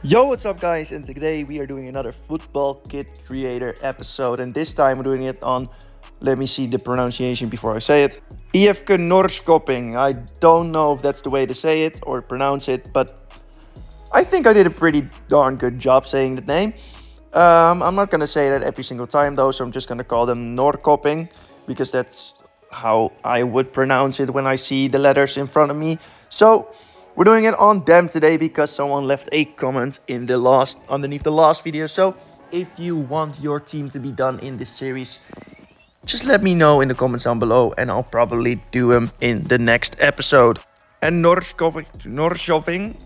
Yo, what's up, guys? And today we are doing another football kit creator episode, and this time we're doing it on, let me see the pronunciation before I say it, IFK Norrköping. I don't know if that's the way to say it or pronounce it, but I think I did a pretty darn good job saying the name. I'm not gonna say that every single time though, so I'm just gonna call them Norrköping because that's how I would pronounce it when I see the letters in front of me. So we're doing it on them today because someone left a comment in the underneath the last video. So if you want your team to be done in this series, just let me know in the comments down below and I'll probably do them in the next episode. And Norrköping,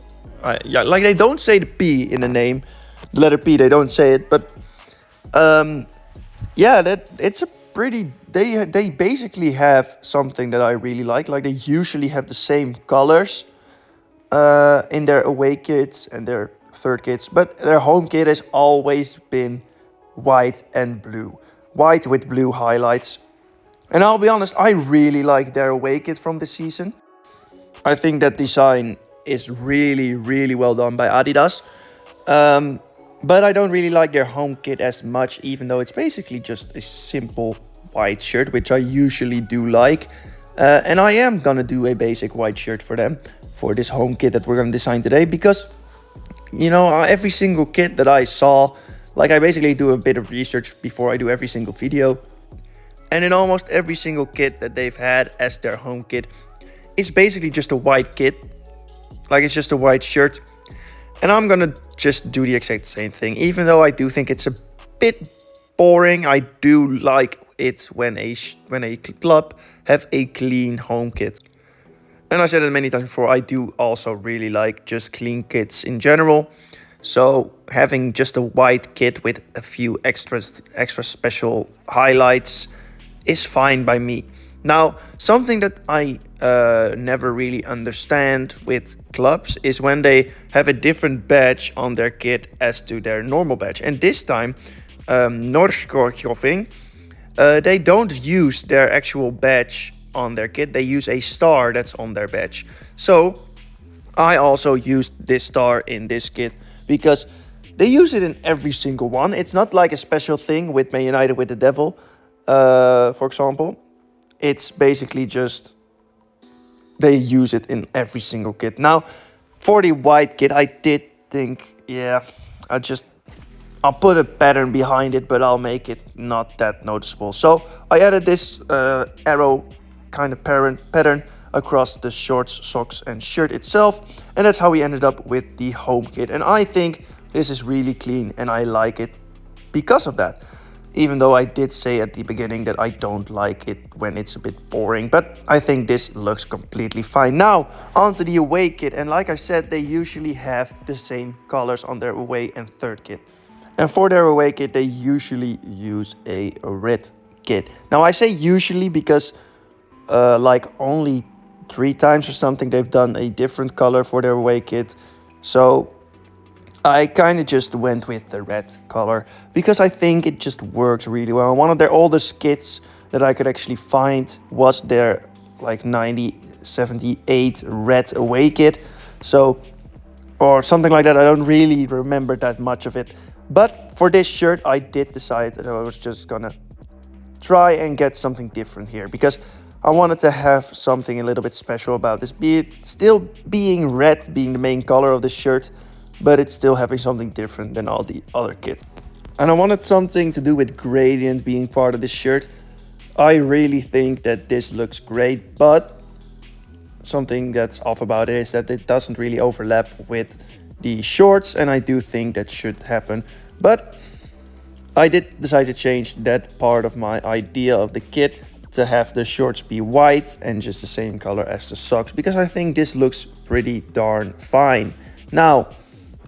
yeah, like they don't say the P in the name, the letter P, they don't say it, but yeah, that it's a pretty, they basically have something that I really like they usually have the same colors in their away kits and their third kits, but their home kit has always been white and blue. White with blue highlights. And I'll be honest, I really like their away kit from this season. I think that design is really, really well done by Adidas. But I don't really like their home kit as much, even though it's basically just a simple white shirt, which I usually do like. And I am gonna do a basic white shirt for them, for this home kit that we're gonna design today, because, you know, every single kit that I saw, like I basically do a bit of research before I do every single video. And in almost every single kit that they've had as their home kit, it's basically just a white kit. Like it's just a white shirt. And I'm gonna just do the exact same thing. Even though I do think it's a bit boring, I do like it when a club have a clean home kit. And I said it many times before, I do also really like just clean kits in general. So having just a white kit with a few extra special highlights is fine by me. Now, something that I never really understand with clubs is when they have a different badge on their kit as to their normal badge. And this time, Norrköping, they don't use their actual badge on their kit. They use a star that's on their badge. So I also used this star in this kit because they use it in every single one. It's not like a special thing with Man United with the Devil, for example. It's basically just they use it in every single kit. Now, for the white kit, I did think, yeah, I'll put a pattern behind it, but I'll make it not that noticeable. So I added this arrow kind of pattern across the shorts, socks, and shirt itself. And that's how we ended up with the home kit. And I think this is really clean and I like it because of that. Even though I did say at the beginning that I don't like it when it's a bit boring, but I think this looks completely fine. Now, onto the away kit. And like I said, they usually have the same colors on their away and third kit. And for their away kit, they usually use a red kit. Now, I say usually because like only 3 times or something, they've done a different color for their away kit. So I kind of just went with the red color because I think it just works really well. One of their oldest kits that I could actually find was their like 1978 red away kit. So, or something like that. I don't really remember that much of it. But for this shirt, I did decide that I was just gonna try and get something different here because I wanted to have something a little bit special about this. Be it still being red, being the main color of the shirt, but it's still having something different than all the other kits. And I wanted something to do with gradient being part of this shirt. I really think that this looks great, but something that's off about it is that it doesn't really overlap with the shorts, and I do think that should happen. But I did decide to change that part of my idea of the kit to have the shorts be white and just the same color as the socks, because I think this looks pretty darn fine. Now,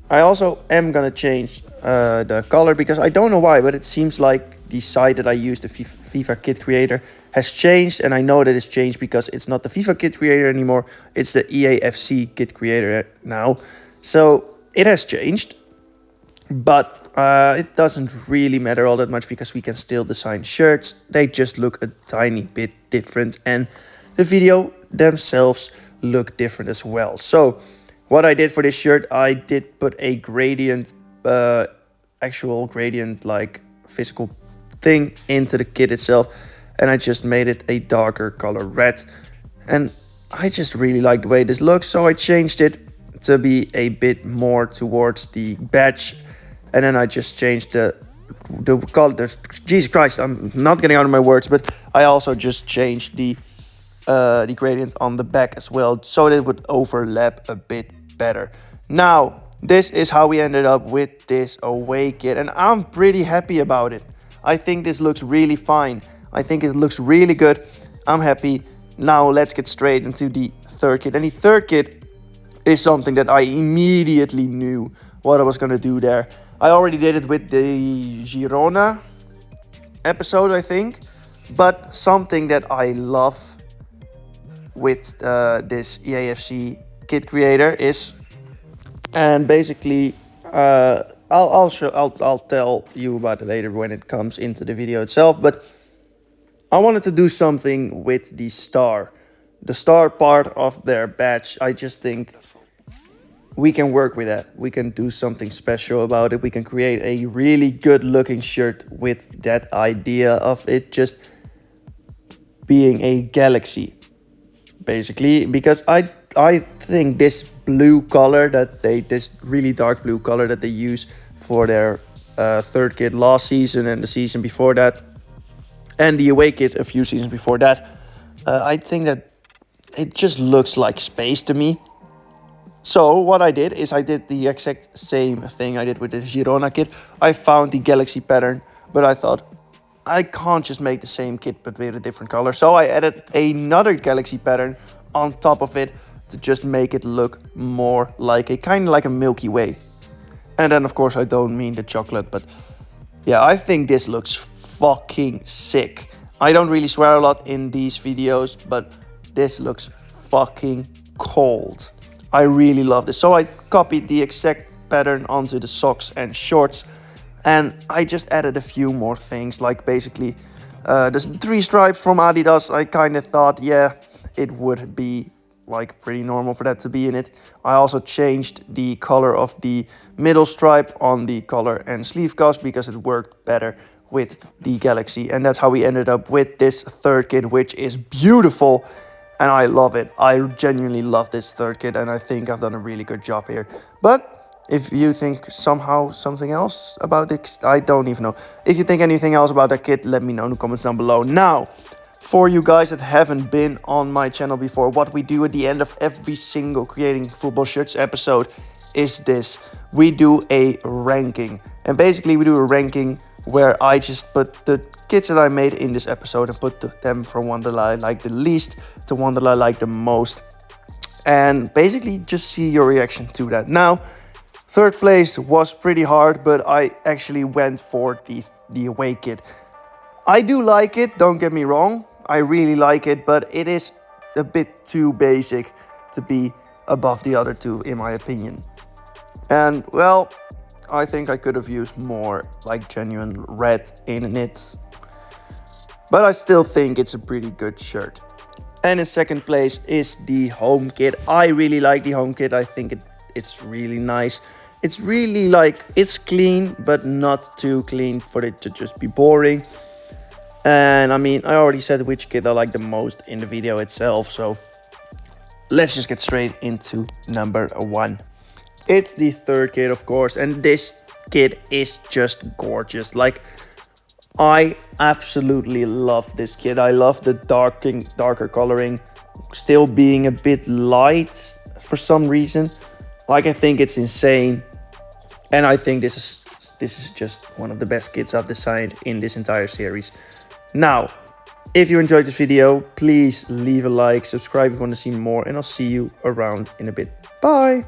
I also am gonna change the color because I don't know why, but it seems like the site that I use, the FIFA Kit Creator, has changed. And I know that it's changed because it's not the FIFA Kit Creator anymore. It's the EAFC Kit Creator now. So it has changed, but it doesn't really matter all that much because we can still design shirts. They just look a tiny bit different and the video themselves look different as well. So What I did for this shirt, I did put a gradient, actual gradient like physical thing into the kit itself, and I just made it a darker color red. And I just really like the way this looks, so I changed it to be a bit more towards the badge, and then I just changed the color. Jesus Christ, I'm not getting out of my words, but I also just changed the gradient on the back as well, so that it would overlap a bit better. Now, this is how we ended up with this away kit, and I'm pretty happy about it. I think this looks really fine. I think it looks really good. I'm happy. Now let's get straight into the third kit. And the third kit is something that I immediately knew what I was going to do there. I already did it with the Girona episode, I think. But something that I love with this EAFC kit creator is, and basically I'll tell you about it later when it comes into the video itself, but I wanted to do something with the star part of their badge. I just think we can work with that. We can do something special about it. We can create a really good looking shirt with that idea of it just being a galaxy, basically, because I think this blue color this really dark blue color that they use for their third kit last season and the season before that, and the away kit a few seasons before that, I think that it just looks like space to me. So what I did is I did the exact same thing I did with the Girona kit. I found the galaxy pattern, but I thought I can't just make the same kit but with a different color. So I added another galaxy pattern on top of it to just make it look more like a kind of like a Milky Way. And then of course I don't mean the chocolate, but yeah, I think this looks fucking sick. I don't really swear a lot in these videos, but this looks fucking cold. I really love this. So I copied the exact pattern onto the socks and shorts, and I just added a few more things, like basically there's 3 stripes from Adidas. I kind of thought, yeah, it would be like pretty normal for that to be in it. I also changed the color of the middle stripe on the collar and sleeve cuffs because it worked better with the galaxy, and that's how we ended up with this third kit, which is beautiful. And I love it. I genuinely love this third kit, and I think I've done a really good job here. But if you think somehow something else about it, I don't even know. If you think anything else about that kit, let me know in the comments down below. Now, for you guys that haven't been on my channel before, what we do at the end of every single Creating Football Shirts episode is this. We do a ranking. And basically we do a ranking where I just put the kits that I made in this episode and put them from one that I like the least to one that I like the most, and basically just see your reaction to that. Now, third place was pretty hard, but I actually went for the away kit. I do like it, don't get me wrong, I really like it, but it is a bit too basic to be above the other two in my opinion. And well, I think I could have used more like genuine red in it, but I still think it's a pretty good shirt. And in second place is the home kit. I really like the home kit. I think it's really nice. It's really like, it's clean, but not too clean for it to just be boring. And I mean, I already said which kit I like the most in the video itself, so let's just get straight into number 1. It's the third kit, of course, and this kit is just gorgeous. Like, I absolutely love this kit. I love the darker coloring, still being a bit light for some reason. Like, I think it's insane, and I think this is just one of the best kits I've designed in this entire series. Now, if you enjoyed this video, please leave a like, subscribe if you want to see more, and I'll see you around in a bit. Bye!